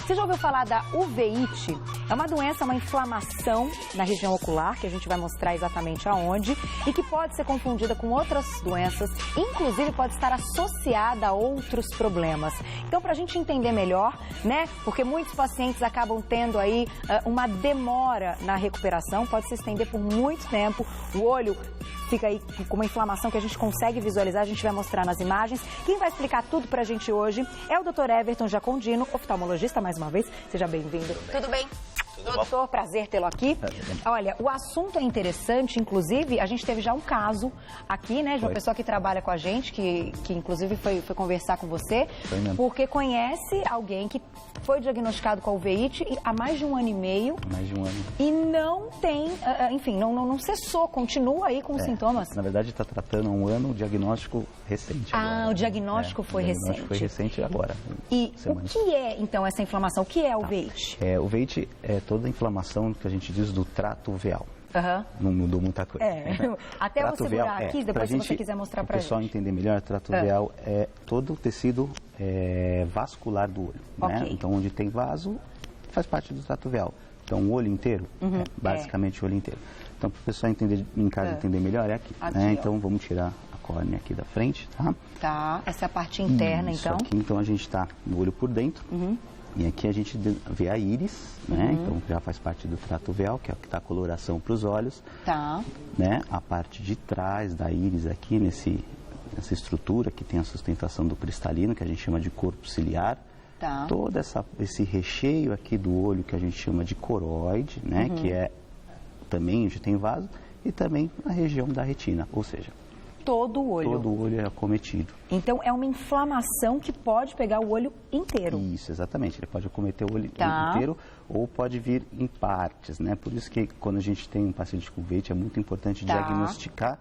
Você já ouviu falar da uveiite? É uma doença, uma inflamação na região ocular, que a gente vai mostrar exatamente aonde, e que pode ser confundida com outras doenças, inclusive pode estar associada a outros problemas. Então, para a gente entender melhor, né, porque muitos pacientes acabam tendo aí uma demora na recuperação, pode se estender por muito tempo, o olho fica aí com uma inflamação que a gente consegue visualizar, a gente vai mostrar nas imagens. Quem vai explicar tudo pra gente hoje é o Dr. Everton Jacondino, oftalmologista, mais uma vez. Seja bem-vindo. Tudo bem? Doutor, prazer tê-lo aqui. Olha, o assunto é interessante, inclusive, a gente teve já um caso aqui, né, de uma pessoa que trabalha com a gente, que inclusive foi conversar com você, porque conhece alguém que foi diagnosticado com a uveíte há mais de 1 ano e meio. Mais de 1 ano. E não tem, enfim, não cessou, continua aí com os sintomas. Na verdade, está tratando há 1 ano, o diagnóstico recente. O diagnóstico foi recente. O diagnóstico foi recente agora. E o que é, então, essa inflamação? O que é a uveíte? A uveíte é toda a inflamação que a gente diz do trato uveal. Não mudou muita coisa. Até eu vou segurar aqui, depois se você quiser mostrar pra gente. Para o pessoal entender melhor, o trato uveal é todo o tecido vascular do olho. Né? Então, onde tem vaso, faz parte do trato uveal. Então, o olho inteiro, basicamente o olho inteiro. Então, para o pessoal entender, em casa entender melhor, é aqui. Né? Então, vamos tirar a córnea aqui da frente, tá? Tá, essa é a parte interna, então. Aqui, então, a gente está no olho por dentro. E aqui a gente vê a íris, né? Então já faz parte do trato uveal, que é o que dá coloração para os olhos. Tá. Né? A parte de trás da íris aqui, nessa estrutura que tem a sustentação do cristalino, que a gente chama de corpo ciliar. Tá. Todo esse recheio aqui do olho que a gente chama de coroide, né? Que é também onde tem vaso, e também a região da retina, ou seja, todo o olho. Todo o olho é acometido. Então, é uma inflamação que pode pegar o olho inteiro. Isso, exatamente. Ele pode acometer o olho inteiro ou pode vir em partes, né? Por isso que quando a gente tem um paciente com uveíte, é muito importante diagnosticar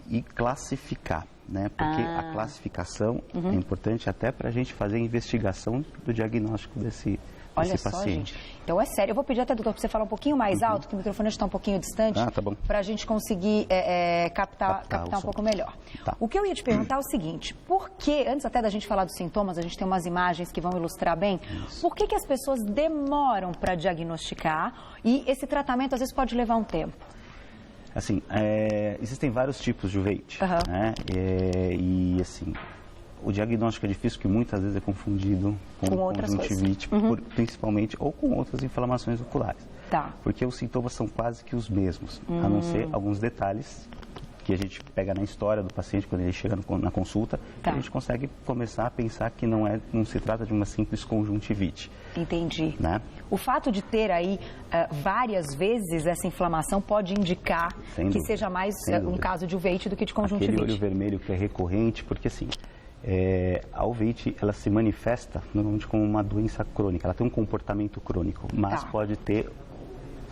e classificar, né? Porque a classificação é importante até para a gente fazer a investigação do diagnóstico desse paciente. Gente. Então é sério. Eu vou pedir até, doutor, para você falar um pouquinho mais alto, que o microfone está um pouquinho distante, tá bom. para a gente conseguir captar um pouco melhor. Tá. O que eu ia te perguntar é o seguinte, por que, antes até da gente falar dos sintomas, a gente tem umas imagens que vão ilustrar bem, por que as pessoas demoram para diagnosticar e esse tratamento às vezes pode levar um tempo? Assim, existem vários tipos de uveíte, né? E assim, o diagnóstico é difícil, porque muitas vezes é confundido com conjuntivite, principalmente, ou com outras inflamações oculares. Tá. Porque os sintomas são quase que os mesmos, a não ser alguns detalhes que a gente pega na história do paciente quando ele chega na consulta, que a gente consegue começar a pensar que não se trata de uma simples conjuntivite. Entendi. Né? O fato de ter aí várias vezes essa inflamação pode indicar que seja mais um caso de uveíte do que de conjuntivite. Aquele olho vermelho que é recorrente, porque assim, a uveíte, ela se manifesta normalmente como uma doença crônica, ela tem um comportamento crônico, mas pode ter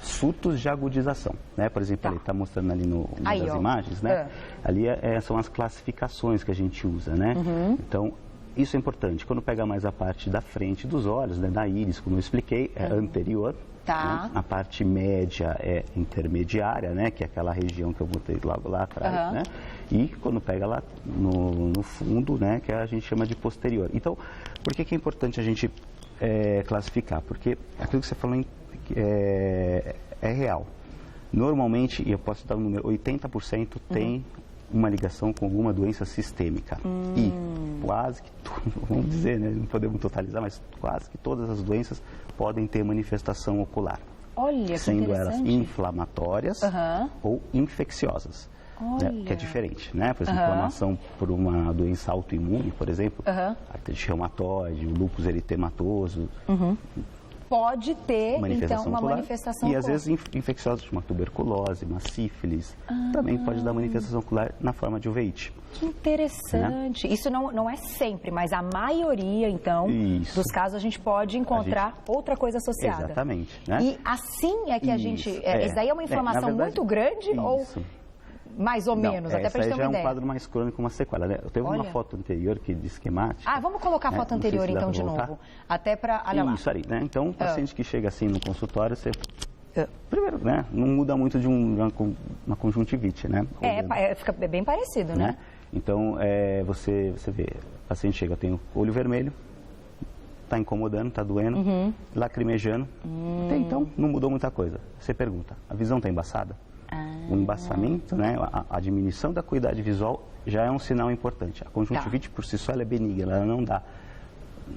surtos de agudização, né? Por exemplo, ele está mostrando ali nas imagens, né? Ali são as classificações que a gente usa, né? Então, isso é importante. Quando pega mais a parte da frente dos olhos, né, da íris, como eu expliquei, é anterior. Né? A parte média é intermediária, né? Que é aquela região que eu botei lá atrás, né? E quando pega lá no fundo, né? Que a gente chama de posterior. Então, por que é importante a gente classificar? Porque aquilo que você falou é real. Normalmente, e eu posso dar um número, 80% tem uma ligação com alguma doença sistêmica. E quase que, vamos dizer, né, não podemos totalizar, mas quase que todas as doenças podem ter manifestação ocular. Olha, que sendo elas inflamatórias ou infecciosas. Né, que é diferente, né? Por exemplo, inflamação por uma doença autoimune, por exemplo, artrite reumatoide, o lúpus eritematoso. Pode ter, então, uma manifestação ocular. E às vezes infecciosas, como a tuberculose, uma sífilis, também pode dar manifestação ocular na forma de uveíte. Que interessante. Né? Isso não é sempre, mas a maioria, então, dos casos a gente pode encontrar outra coisa associada. Exatamente. Né? E assim é que a gente... Isso daí é uma inflamação muito grande ou... Mais ou menos, até para a gente ter uma ideia. Essa já é um quadro mais crônico, uma sequela, né? Eu tenho uma foto anterior que de esquemática. Vamos colocar a foto anterior então de novo. Até para... Olha lá. Isso aí, né? Então, o paciente que chega assim no consultório, você... Primeiro, né? Não muda muito de uma conjuntivite, né? Fica bem parecido, né? Então, você vê, o paciente chega, tem o olho vermelho, está incomodando, está doendo, lacrimejando. Até então, não mudou muita coisa. Você pergunta, a visão está embaçada? O embaçamento, né, a diminuição da acuidade visual já é um sinal importante. A conjuntivite por si só ela é benigna, ela não dá,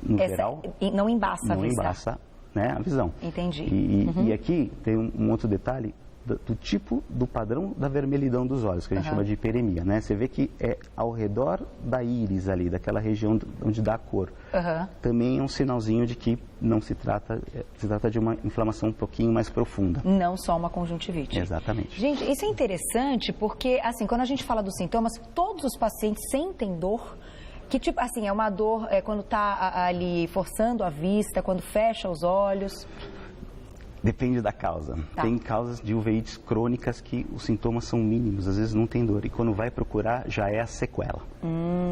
no geral... Não embaça a vista. Não embaça, né, a visão. Entendi. E aqui tem um outro detalhe do tipo, do padrão da vermelhidão dos olhos, que a gente chama de hiperemia, né? Você vê que é ao redor da íris ali, daquela região onde dá a cor. Também é um sinalzinho de que não se trata de uma inflamação um pouquinho mais profunda. Não só uma conjuntivite. Exatamente. Gente, isso é interessante porque, assim, quando a gente fala dos sintomas, todos os pacientes sentem dor. Que tipo, assim, é uma dor quando está ali forçando a vista, quando fecha os olhos? Depende da causa. Tá. Tem causas de uveites crônicas que os sintomas são mínimos, às vezes não tem dor. E quando vai procurar, já é a sequela.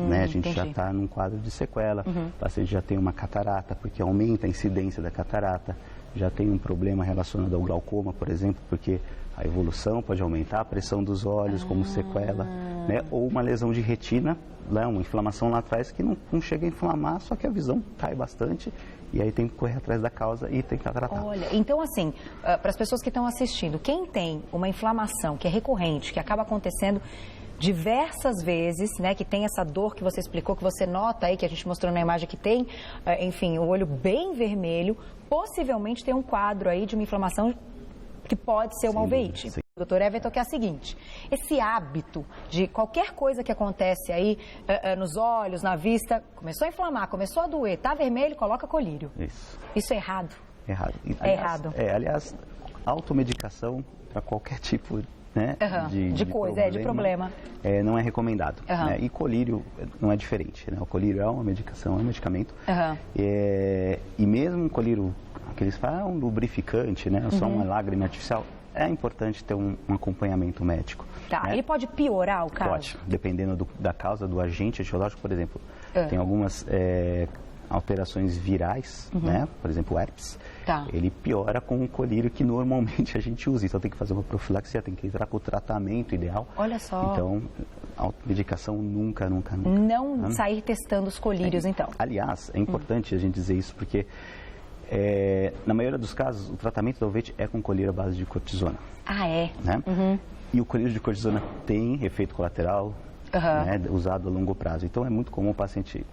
Né? A gente já está num quadro de sequela, o paciente já tem uma catarata, porque aumenta a incidência da catarata, já tem um problema relacionado ao glaucoma, por exemplo, porque a evolução pode aumentar a pressão dos olhos como sequela, né? Ou uma lesão de retina, né? Uma inflamação lá atrás que não chega a inflamar, só que a visão cai bastante. E aí tem que correr atrás da causa e tentar tratar. Olha, então assim, para as pessoas que estão assistindo, quem tem uma inflamação que é recorrente, que acaba acontecendo diversas vezes, né, que tem essa dor que você explicou, que você nota aí, que a gente mostrou na imagem que tem, enfim, o olho bem vermelho, possivelmente tem um quadro aí de uma inflamação que pode ser uma uveíte. Doutor Everton, que é a seguinte, esse hábito de qualquer coisa que acontece aí nos olhos, na vista, começou a inflamar, começou a doer, tá vermelho, coloca colírio. Isso é errado? Errado. Errado. Aliás, automedicação para qualquer tipo, né, de problema. Não é recomendado. Né? E colírio não é diferente. Né? O colírio é uma medicação, é um medicamento. E mesmo um colírio, que eles falam, um lubrificante, né? Só uma lágrima artificial, é importante ter um acompanhamento médico. Tá, né? Ele pode piorar o caso? Pode, dependendo da causa do agente etiológico, por exemplo. Tem algumas alterações virais, né? Por exemplo, o herpes. Ele piora com o colírio que normalmente a gente usa. Então tem que fazer uma profilaxia, tem que entrar com o tratamento ideal. Olha só. Então, automedicação nunca. Não sair testando os colírios, então. Aliás, é importante a gente dizer isso porque... na maioria dos casos, o tratamento da uveites é com colírio à base de cortisona. Né? E o colírio de cortisona tem efeito colateral, né, usado a longo prazo. Então, é muito comum o paciente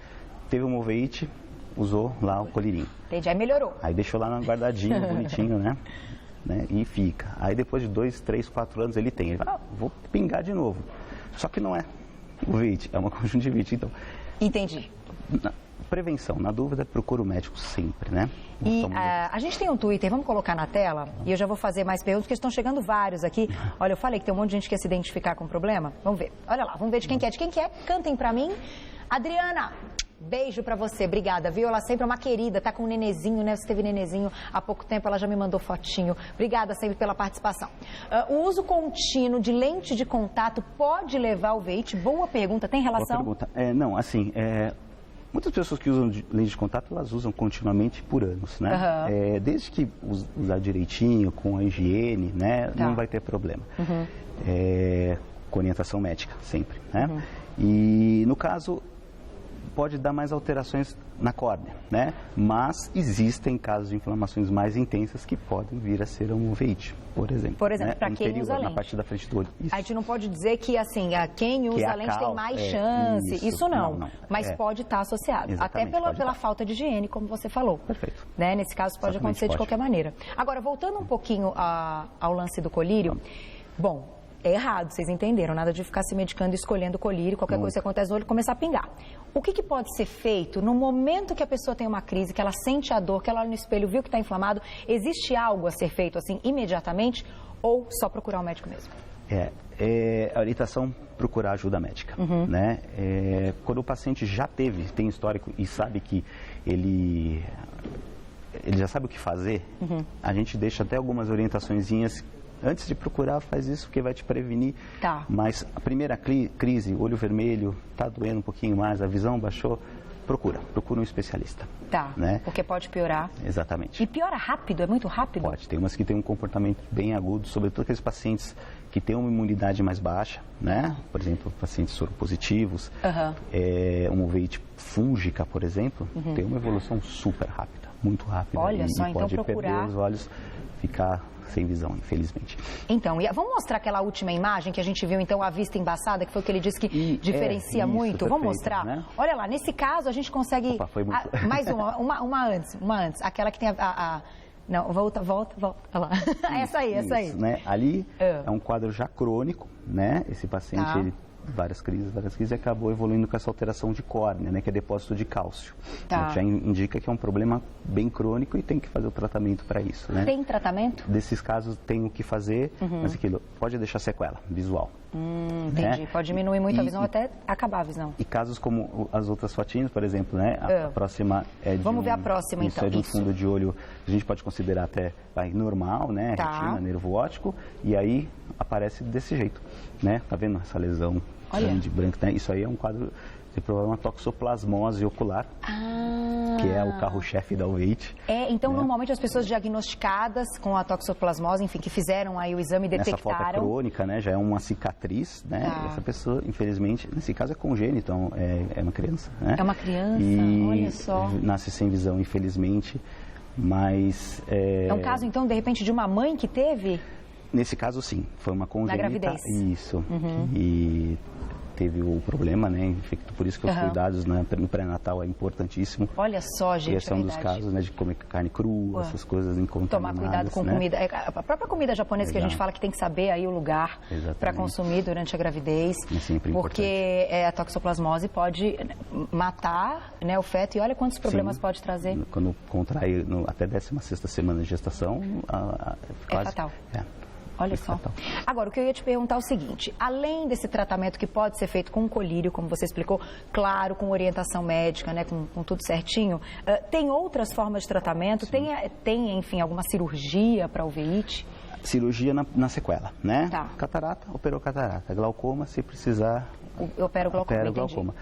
teve uma uveíte, usou lá o colírio. Entendi, aí melhorou. Aí deixou lá guardadinho, bonitinho, né? E fica. Aí depois de 2, 3, 4 anos ele fala, vou pingar de novo. Só que não é uveíte, é uma conjuntivite. Então, entendi. Prevenção, na dúvida, procura o médico sempre, né? E a gente tem um Twitter, vamos colocar na tela? E eu já vou fazer mais perguntas, porque estão chegando vários aqui. Olha, eu falei que tem um monte de gente que quer se identificar com o problema. Vamos ver. Olha lá, vamos ver de quem que é. De quem que é? Cantem pra mim. Adriana, beijo pra você. Obrigada, viu? Ela sempre é uma querida, tá com um nenezinho, né? Você teve nenezinho há pouco tempo, ela já me mandou fotinho. Obrigada sempre pela participação. O uso contínuo de lente de contato pode levar ao uveíte? Boa pergunta. Tem relação? Boa pergunta. Não, assim... Muitas pessoas que usam lente de contato, elas usam continuamente por anos, né? Desde que usar direitinho, com a higiene, né? Não vai ter problema. Com orientação médica, sempre, né? E, no caso, pode dar mais alterações na córnea, né? Mas existem casos de inflamações mais intensas que podem vir a ser uma uveíte, por exemplo. Por exemplo, né? Para quem usa lente. Na parte da frente do olho. Isso. A gente não pode dizer que, assim, quem usa lente tem mais chance. Isso não. Mas pode estar associado. Até pela falta de higiene, como você falou. Perfeito. Né? Nesse caso, pode acontecer de qualquer maneira. Agora, voltando um pouquinho ao lance do colírio. Bom, é errado, vocês entenderam. Nada de ficar se medicando e escolhendo colírio. Qualquer coisa que acontece no olho, começar a pingar. O que pode ser feito no momento que a pessoa tem uma crise, que ela sente a dor, que ela olha no espelho, viu que está inflamado? Existe algo a ser feito assim imediatamente ou só procurar um médico mesmo? A orientação, procurar ajuda médica. Né? Quando o paciente já tem histórico e sabe que ele já sabe o que fazer, a gente deixa até algumas orientaçõezinhas. Antes de procurar, faz isso, porque vai te prevenir. Mas a primeira crise, olho vermelho, está doendo um pouquinho mais, a visão baixou, procura um especialista. Tá, né? Porque pode piorar. Exatamente. E piora rápido? É muito rápido? Pode. Tem umas que têm um comportamento bem agudo, sobretudo aqueles pacientes que têm uma imunidade mais baixa, né? Por exemplo, pacientes soropositivos, uma uveíte fúngica, por exemplo, tem uma evolução super rápida, muito rápida. Olha só, então pode procurar... perder os olhos, ficar sem visão, infelizmente. Então, vamos mostrar aquela última imagem que a gente viu, então, a vista embaçada, que foi o que ele disse que diferencia muito? Perfeito, vamos mostrar? Né? Olha lá, nesse caso a gente consegue... Opa, foi muito... mais uma antes. Aquela que tem Não, volta. Olha lá. Essa aí. Né? Ali é um quadro já crônico, né? Esse paciente, ele várias crises, e acabou evoluindo com essa alteração de córnea, né, que é depósito de cálcio. Tá. Já indica que é um problema bem crônico e tem que fazer o tratamento para isso, né? Tem tratamento? Desses casos tem o que fazer, mas aquilo pode deixar sequela visual. Entendi. Né? Pode diminuir muito a visão até acabar a visão. E casos como as outras fotinhas, por exemplo, né? A próxima é de Vamos ver a próxima, isso, então. É de um fundo de olho, a gente pode considerar até normal, né? Retina, nervo óptico, e aí aparece desse jeito, né? Tá vendo essa lesão grande, branca, né? Isso aí é um quadro de problema toxoplasmose ocular, que é o carro-chefe da uveíte. Então, normalmente as pessoas diagnosticadas com a toxoplasmose, enfim, que fizeram aí o exame e detectaram... Essa foto é crônica, né? Já é uma cicatriz, né? E essa pessoa, infelizmente, nesse caso é congênito, então é uma criança, né? É uma criança, olha só. Nasce sem visão, infelizmente, mas... É um caso, então, de repente, de uma mãe que teve? Nesse caso, sim. Foi uma congênita. Na gravidez. Isso. E teve o problema, né? Por isso que os cuidados no pré-natal é importantíssimo. Olha só, gente, esse é um dos casos, né? De comer carne crua, essas coisas incontaminadas. Tomar cuidado com comida. A própria comida japonesa que a gente fala que tem que saber aí o lugar para consumir durante a gravidez. É sempre porque a toxoplasmose pode matar, né, o feto e olha quantos problemas pode trazer. Quando contrai até 16ª semana de gestação, é fatal. Olha só. Agora, o que eu ia te perguntar é o seguinte, além desse tratamento que pode ser feito com um colírio, como você explicou, claro, com orientação médica, né, com tudo certinho, tem outras formas de tratamento? Tem, enfim, alguma cirurgia para uveíte? Cirurgia na sequela, né? Catarata, operou catarata. Glaucoma, se precisar... Opera o glaucoma,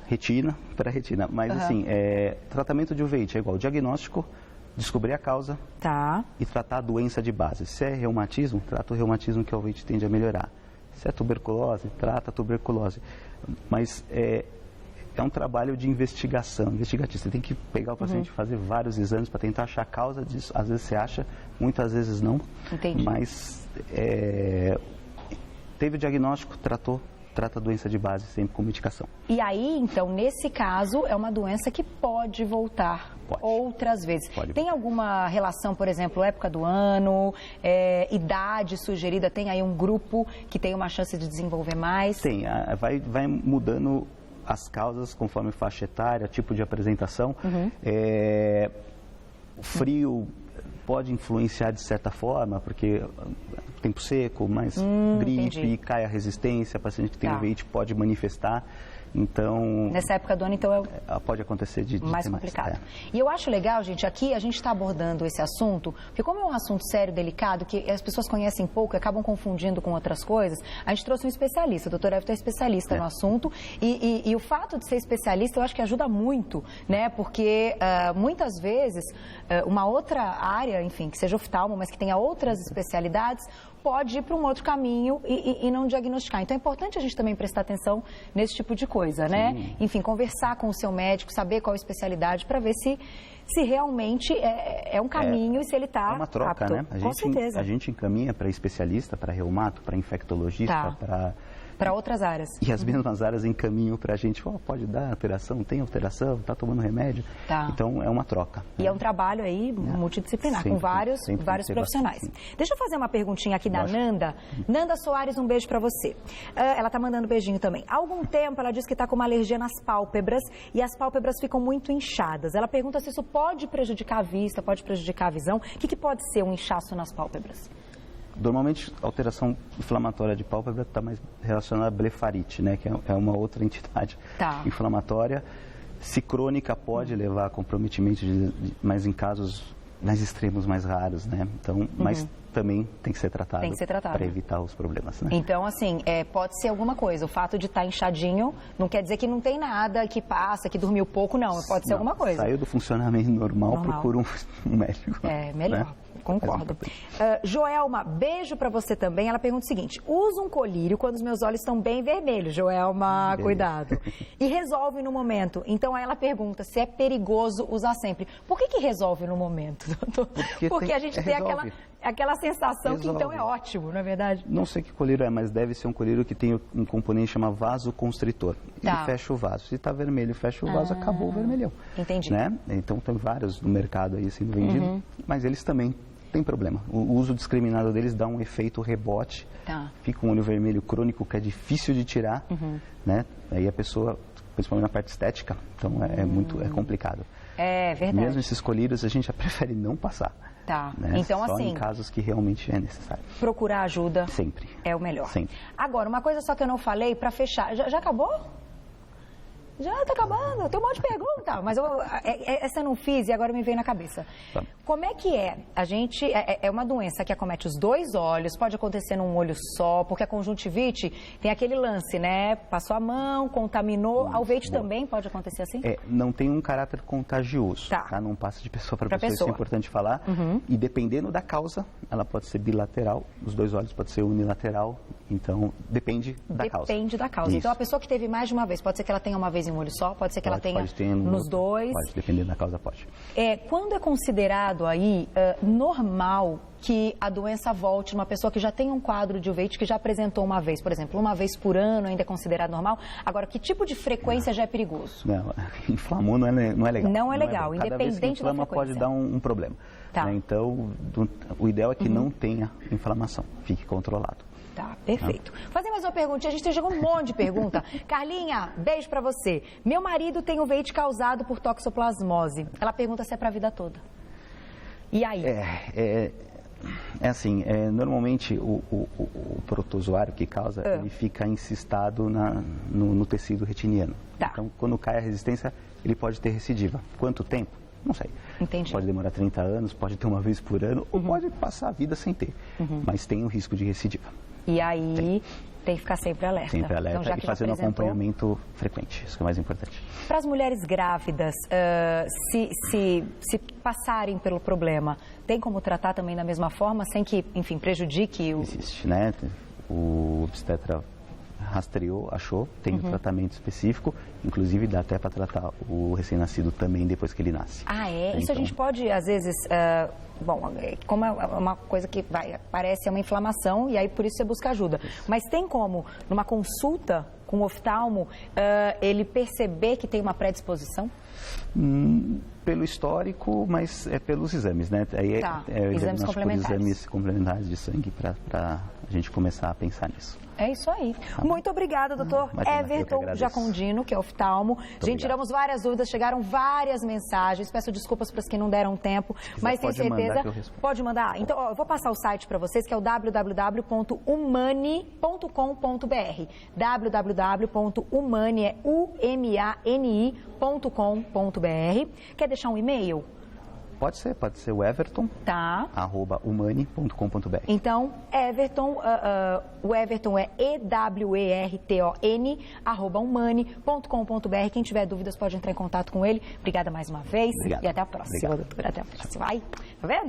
Retina, opera retina. Mas, assim, tratamento de uveíte é igual diagnóstico, descobrir a causa e tratar a doença de base. Se é reumatismo, trata o reumatismo que a uveíte tende a melhorar. Se é tuberculose, trata a tuberculose. Mas é um trabalho de investigativo. Você tem que pegar o paciente e fazer vários exames para tentar achar a causa disso. Às vezes você acha, muitas vezes não. Entendi. Mas teve o diagnóstico, trata a doença de base sempre com medicação. E aí, então, nesse caso, é uma doença que pode voltar outras vezes. Tem alguma relação, por exemplo, época do ano, idade sugerida? Tem aí um grupo que tem uma chance de desenvolver mais? Tem, vai mudando as causas conforme faixa etária, tipo de apresentação. O frio pode influenciar de certa forma, porque tempo seco, mais gripe, cai a resistência, paciente que tem uveíte pode manifestar. Então... Nessa época do ano, então, pode acontecer de mais complicado. E eu acho legal, gente, aqui a gente está abordando esse assunto, porque como é um assunto sério, delicado, que as pessoas conhecem pouco e acabam confundindo com outras coisas, a gente trouxe um especialista, o Dr. Everton é especialista no assunto, e o fato de ser especialista eu acho que ajuda muito, né, porque muitas vezes uma outra área, enfim, que seja oftalmo, mas que tenha outras especialidades, pode ir para um outro caminho e não diagnosticar. Então é importante a gente também prestar atenção nesse tipo de coisa, né? Sim. Enfim, conversar com o seu médico, saber qual a especialidade, para ver se realmente é um caminho e se ele está apto. É uma troca, né? Com certeza. A gente encaminha para especialista, para reumato, para infectologista, para outras áreas. E as mesmas áreas encaminham para a gente, pode dar alteração, tem alteração, está tomando remédio. Então, é uma troca. E é um trabalho aí multidisciplinar, com vários profissionais. Deixa eu fazer uma perguntinha aqui da Nanda. Nanda Soares, um beijo para você. Ela está mandando beijinho também. Há algum tempo, ela diz que está com uma alergia nas pálpebras e as pálpebras ficam muito inchadas. Ela pergunta se isso pode prejudicar a vista, pode prejudicar a visão. O que pode ser um inchaço nas pálpebras? Normalmente, a alteração inflamatória de pálpebra está mais relacionada à blefarite, né, que é uma outra entidade inflamatória. Se crônica, pode levar a comprometimento, mas em casos mais extremos, mais raros, né? Então, mas também tem que ser tratado. Tem que ser tratado. Para evitar os problemas, né? Então, assim, pode ser alguma coisa. O fato de estar inchadinho não quer dizer que não tem nada, que passa, que dormiu pouco, não. Pode ser alguma coisa. Saiu do funcionamento normal. Procura um médico. É, melhor. Né? Concordo. Joelma, beijo pra você também. Ela pergunta o seguinte: uso um colírio quando os meus olhos estão bem vermelhos. Joelma, cuidado. E resolve no momento. Então ela pergunta se é perigoso usar sempre. Por que resolve no momento, doutor? Porque a gente tem aquela sensação que então é ótimo, não é verdade? Não sei que colírio é, mas deve ser um colírio que tem um componente chamado vasoconstritor. Ele fecha o vaso. Se está vermelho, fecha o vaso, acabou o vermelhão. Entendi. Né? Então tem vários no mercado aí sendo vendido, mas eles também têm problema. O uso discriminado deles dá um efeito rebote. Fica um olho vermelho crônico que é difícil de tirar, né? Aí a pessoa, principalmente na parte estética, então é complicado. É verdade. Mesmo esses colírios a gente já prefere não passar. Né? Então, só assim, em casos que realmente é necessário. Procurar ajuda sempre é o melhor. Sempre. Agora, uma coisa só que eu não falei para fechar. Já acabou? Já está acabando, tem um monte de pergunta, mas essa eu não fiz e agora me veio na cabeça. Como é que é? A gente, é uma doença que acomete os dois olhos, pode acontecer num olho só, porque a conjuntivite tem aquele lance, né? Passou a mão, contaminou, a alveite também pode acontecer assim? Não tem um caráter contagioso, tá? Não passa de pessoa para pessoa, isso é importante falar. E dependendo da causa, ela pode ser bilateral, os dois olhos pode ser unilateral, então depende da causa. Depende da causa. Então a pessoa que teve mais de uma vez, pode ser que ela tenha uma vez em um olho só, pode ser que ela tenha nos dois. Pode, dependendo da causa, pode. Quando é considerado aí normal que a doença volte numa pessoa que já tem um quadro de uveites que já apresentou uma vez, por exemplo, uma vez por ano ainda é considerado normal? Agora, que tipo de frequência já é perigoso? Não, inflamou não é legal. Não é legal, independente da frequência. Cada vez que inflama pode dar um problema. Né? Então, o ideal é que não tenha inflamação, fique controlado. Tá, perfeito. Fazer mais uma perguntinha, a gente chegou um monte de pergunta. Carlinha, beijo pra você. Meu marido tem uveite causado por toxoplasmose. Ela pergunta se é pra vida toda. E aí? Assim, normalmente o protozoário que causa, ele fica encistado no tecido retiniano. Então, quando cai a resistência, ele pode ter recidiva. Quanto tempo? Não sei. Entendi. Pode demorar 30 anos, pode ter uma vez por ano, ou pode passar a vida sem ter. Mas tem o risco de recidiva. E aí tem que ficar sempre alerta. Sempre alerta, então, e fazendo acompanhamento frequente, isso que é mais importante. Para as mulheres grávidas, se passarem pelo problema, tem como tratar também da mesma forma, sem que, enfim, prejudique o... Existe, né? O obstetra rastreou, achou, tem um tratamento específico, inclusive dá até para tratar o recém-nascido também depois que ele nasce. Então, isso a gente pode, às vezes, como é uma coisa que parece uma inflamação e aí por isso você busca ajuda. Mas tem como, numa consulta com o oftalmo, ele perceber que tem uma predisposição? Pelo histórico, mas pelos exames, né? Aí exames complementares. Exames complementares de sangue para a gente começar a pensar nisso. É isso aí. Muito obrigada, doutor Everton Giacondino, que é oftalmo. Gente, tiramos várias dúvidas, chegaram várias mensagens. Peço desculpas para as que não deram tempo, mas tenho certeza. Pode mandar. Então, eu vou passar o site para vocês, que é o www.umani.com.br. www.umani.com.br. Quer deixar um e-mail? Pode ser o Everton, @umani.com.br. Então, Everton, o Everton é EWERTON, @umani.com.br. Quem tiver dúvidas pode entrar em contato com ele. Obrigada mais uma vez. Obrigado. E até a próxima, doutora. Até a próxima. Tá vendo?